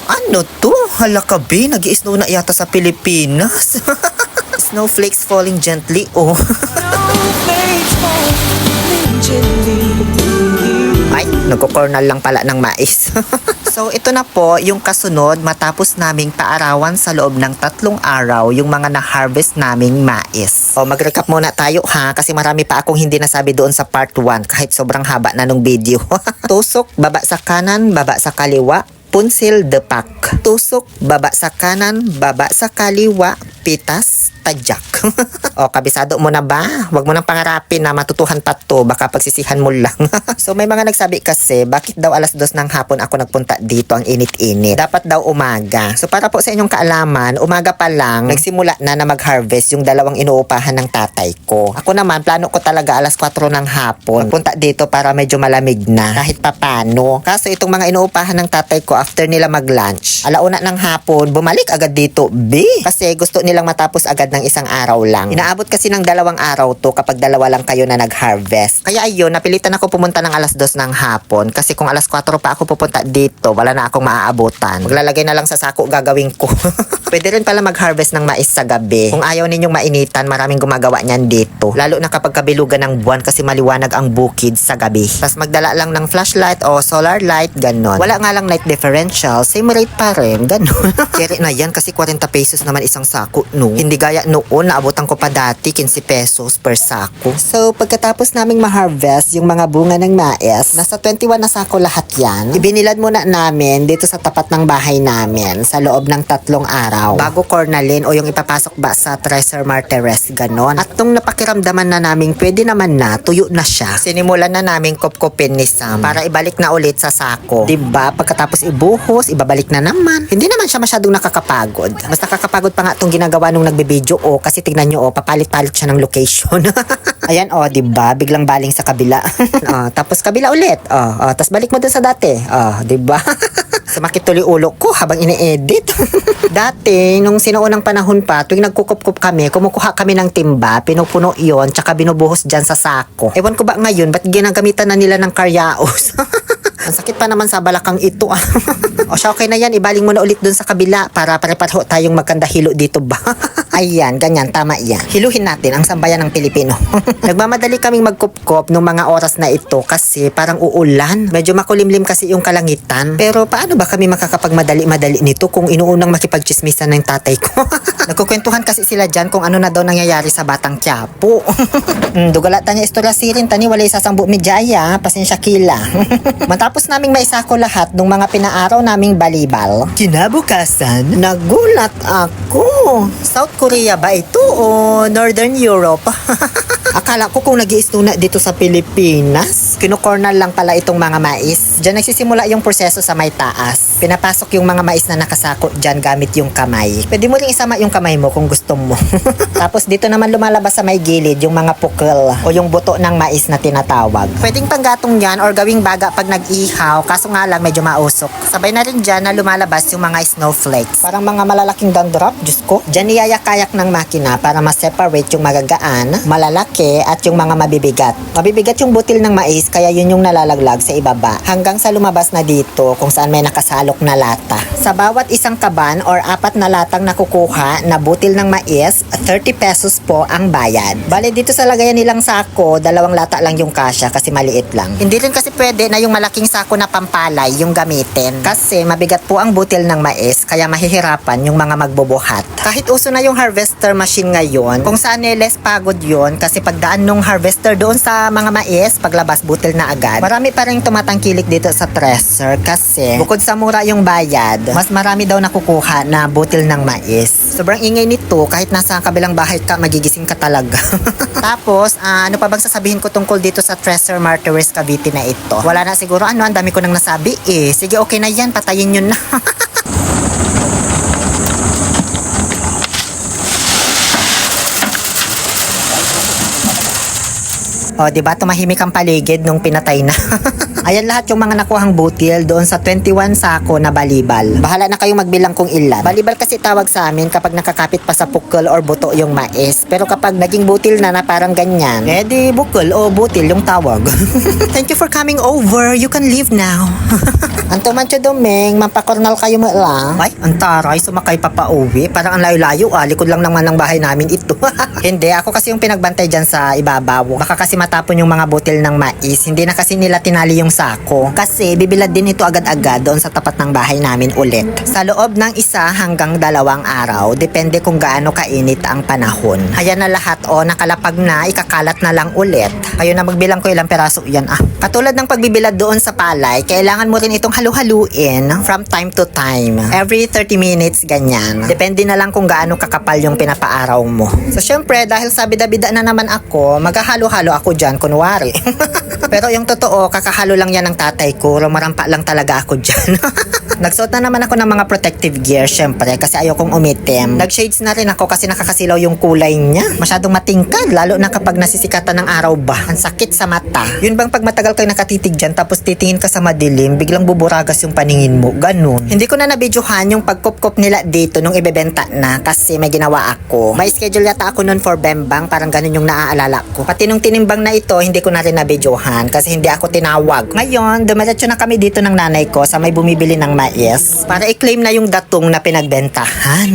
Ano to? Hala ka, be, nag-i-snow na yata sa Pilipinas. Snowflakes falling gently, oh. Ay, nagko-cornal lang pala ng mais. So, ito na po yung kasunod matapos naming paarawan sa loob ng 3 araw yung mga na-harvest naming mais. O, mag-recap muna tayo ha, kasi marami pa akong hindi nasabi doon sa part 1 kahit sobrang haba na nung video. Tusok, baba sa kanan, baba sa kaliwa, punsil depak. Tusok, baba sa kanan, baba sa kaliwa, pitas, tadyak. O, kabisado mo na ba? Huwag mo nang pangarapin na matutuhan pa to, baka pagsisihan mo lang. So, may mga nagsabi kasi, bakit daw alas 2 ng hapon ako nagpunta dito, ang init-init? Dapat daw umaga. So, para po sa inyong kaalaman, umaga pa lang, nagsimula na mag-harvest yung 2 inuupahan ng tatay ko. Ako naman, plano ko talaga alas 4 ng hapon, punta dito para medyo malamig na, kahit papano. Kaso itong mga inuupahan ng tatay ko, after nila mag-lunch, alauna ng hapon, bumalik agad dito, kasi gusto nilang matapos agad ng isang araw lang. Inaabot kasi ng 2 araw to kapag 2 lang kayo na nag-harvest. Kaya ayun, napilitan ako pumunta ng alas 2 ng hapon kasi kung alas 4 pa ako pupunta dito, wala na akong maaabutan. Maglalagay na lang sa sako gagawin ko. Pwede rin pala mag-harvest ng mais sa gabi. Kung ayaw ninyong mainitan, maraming gumagawa niyan dito. Lalo na kapag kabilugan ng buwan kasi maliwanag ang bukid sa gabi. Tapos magdala lang ng flashlight o solar light, ganon. Wala nga lang light differential, same rate pa rin, ganon. Kere na yan kasi 40 pesos naman isang sako, no? Hindi gaya noon, naabutan ko pa dati 15 pesos per sako. So, pagkatapos naming ma-harvest yung mga bunga ng mais, nasa 21 na sako lahat yan. Ibinilad muna namin dito sa tapat ng bahay namin sa loob ng 3 araw. Bago cornalin o yung ipapasok ba sa Treasure Martires, ganon. At nung napakiramdaman na namin pwede naman na, tuyo na siya. Sinimulan na namin kopkopin ni Sam para ibalik na ulit sa sako. Diba? Pagkatapos ibuhos, ibabalik na naman. Hindi naman siya masyadong nakakapagod. Mas nakakapagod pa nga itong ginagawa nung nagbibideo kasi tignan nyo papalit-palit siya ng location. Ayan diba? Biglang baling sa kabila. Tapos kabila ulit. Tapos balik mo dun sa dati. Diba? Sumakit tuloy ulo ko habang ini-edit. Dati, nung sinuunang panahon pa, tuwing nagkukup-kup kami, kumukuha kami ng timba, pinupuno yon, tsaka binubuhos dyan sa sako. Ewan ko ba ngayon, ba't ginagamitan na nila ng karyaos? Ang sakit pa naman sa balakang ito. O siya, okay na yan, ibaling mo na ulit dun sa kabila para pare-pareho tayong magkandahilo dito ba? Ayan, ganyan, tama yan. Hiluhin natin ang sambayan ng Pilipino. Nagmamadali kaming magkupkop nung mga oras na ito kasi parang uulan. Medyo makulimlim kasi yung kalangitan. Pero paano ba kami makakapagmadali-madali nito kung inuunang makipagchismisan ng tatay ko? Nagkukwentuhan kasi sila dyan kung ano na daw nangyayari sa Batang Quiapo. Dugalatan niya istorya sirin, tani walay sasambu medyaya, pasensya kila. Matapos naming maisako lahat ng mga pinaaraw naming balibal, kinabukasan, nagulat ako. South Korea ba ito o Northern Europe? Akala ko kung nag-i-snow na dito sa Pilipinas. Kinukornal lang pala itong mga mais. Diyan nagsisimula yung proseso sa may taas. Pinapasok yung mga mais na nakasako dyan gamit yung kamay. Pwede mo rin isama yung kamay mo kung gusto mo. Tapos dito naman lumalabas sa may gilid yung mga pukil o yung buto ng mais na tinatawag. Pwedeng panggatong yan or gawing baga pag nag-ihaw, kaso nga lang medyo mausok. Sabay na rin dyan na lumalabas yung mga snowflakes. Parang mga malalaking dandruff, Diyos ko. Dyan niyayakayak ng makina para ma-separate yung magagaan, malalaki, at yung mga mabibigat. Mabibigat yung butil ng mais kaya yun yung nalalaglag sa ibaba hanggang sa lumabas na dito kung saan may nakasalok na lata. Sa bawat isang kaban or 4 na latang nakukuha na butil ng mais, 30 pesos po ang bayad. Bale dito sa lagayan nilang sako, 2 lata lang yung kasya kasi maliit lang. Hindi rin kasi pwede na yung malaking sako na pampalay yung gamitin kasi mabigat po ang butil ng mais kaya mahihirapan yung mga magbubuhat. Kahit uso na yung harvester machine ngayon, kung saan less pagod yun kasi pagdaan nung harvester doon sa mga mais, paglabas butil na agad. Marami pa rin tumatangkilik dito sa Treasure kasi bukod sa mura yung bayad, mas marami daw nakukuha na butil ng mais. Sobrang ingay nito, kahit nasa kabilang bahay ka, magigising ka talaga. Tapos, ano pa bang sasabihin ko tungkol dito sa Treasure Martires Cavite na ito? Wala na siguro, ang dami ko nang nasabi Sige, okay na yan, patayin nyo na. O, diba? Tumahimik ang paligid nung pinatay na. Ayan lahat yung mga nakuhang butil doon sa 21 sako na balibal. Bahala na kayong magbilang kung ilan. Balibal kasi tawag sa amin kapag nakakapit pa sa pukol or buto yung mais. Pero kapag naging butil na parang ganyan, di bukol o butil yung tawag. Thank you for coming over. You can leave now. Anto Mancho Domeng, mampakornal kayo mo lang. Ay, ang taray, sumakay pa pa uwi. Parang ang layo-layo, likod lang naman ng bahay namin ito. Hindi, ako kasi yung pinagbantay dyan sa ibabaw. Baka kasi matapon yung mga butil ng mais. Hindi na kasi nila tinali yung sako. Kasi bibilad din ito agad-agad doon sa tapat ng bahay namin ulit. Sa loob ng 1 hanggang 2 araw, depende kung gaano kainit ang panahon. Ayan na lahat, nakalapag na, ikakalat na lang ulit. Kayo na magbilang ko ilang peraso yan. Katulad ng pagbibilad doon sa palay, kailangan mo rin itong halu-haluin from time to time. Every 30 minutes, ganyan. Depende na lang kung gaano kakapal yung pinapaaraw mo. So, syempre, dahil sa bida-bida na naman ako, maghahalo-halo ako dyan, kunwari. Pero yung totoo, kakahalo lang yan ng tatay ko. Rumarampa lang talaga ako dyan. Nagsuot na naman ako ng mga protective gear, syempre, kasi ayokong umitim. Nag-shades na rin ako kasi nakakasilaw yung kulay niya. Masyadong matingkad, lalo na kapag nasisikatan ng araw ba. Ang sakit sa mata. Yun bang pag matagal kayo nakatitig dyan, tapos titingin ka sa madilim, biglang buburagas yung paningin mo. Ganun. Hindi ko na nabidyohan yung pagkop-kop nila dito nung ibebenta na kasi may ginawa ako. May schedule yata ako nun for Bembang, parang ganun yung naaalala ko. Pati nung tinimbang na ito, hindi ko na rin nabidyohan kasi hindi ako tinawag. Ngayon, dumiretso na kami dito ng nanay ko sa may bumibili ng mais para i-claim na yung datong na pinagbentahan.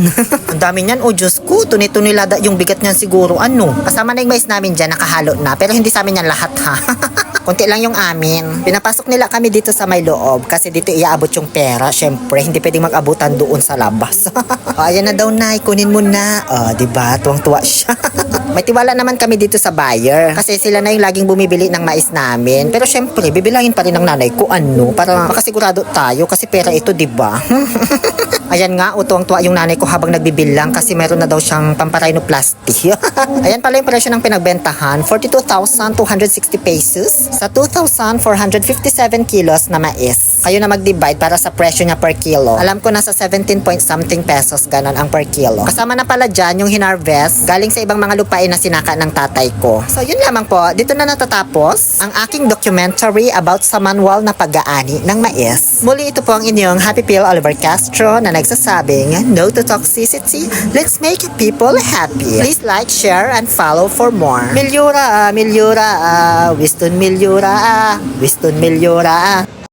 Ang dami niyan, Diyos ko, tunilada yung bigat niyan siguro. Kasama na yung mais namin dyan, nakahalo na, pero hindi sa amin yan lahat ha. Konti lang yung amin. Pinapasok nila kami dito sa may loob kasi dito iaabot yung pera. Syempre, hindi pwedeng mag-abutan doon sa labas. Ayan na daw, Nay, kunin mo na. Diba? Tuwang-tuwa siya. May tiwala naman kami dito sa buyer kasi sila na yung laging bumibili ng mais namin. Pero syempre, bibilangin pa rin ng nanay ko para makasigurado tayo kasi pera ito, diba? Ayan nga, tuwang-tuwa yung nanay ko habang nagbibilang kasi meron na daw siyang pamparhinoplasty. Ayan pala yung presyo ng pinagbentahan, 42,260 pesos sa 2,457 kilos na mais. Kayo na mag-divide para sa presyo niya per kilo. Alam ko nasa 17 point something pesos ganon ang per kilo. Kasama na pala dyan yung hinarvest galing sa ibang mga lupain na sinaka ng tatay ko. So yun lamang po, dito na natatapos ang aking documentary about sa manual na pag-aani ng mais. Muli ito po ang inyong Happy Pill Oliver Castro na nagsasabing no to toxicity, let's make people happy. Please like, share, and follow for more. Milyura, Winston Milyura, Winston Milyura.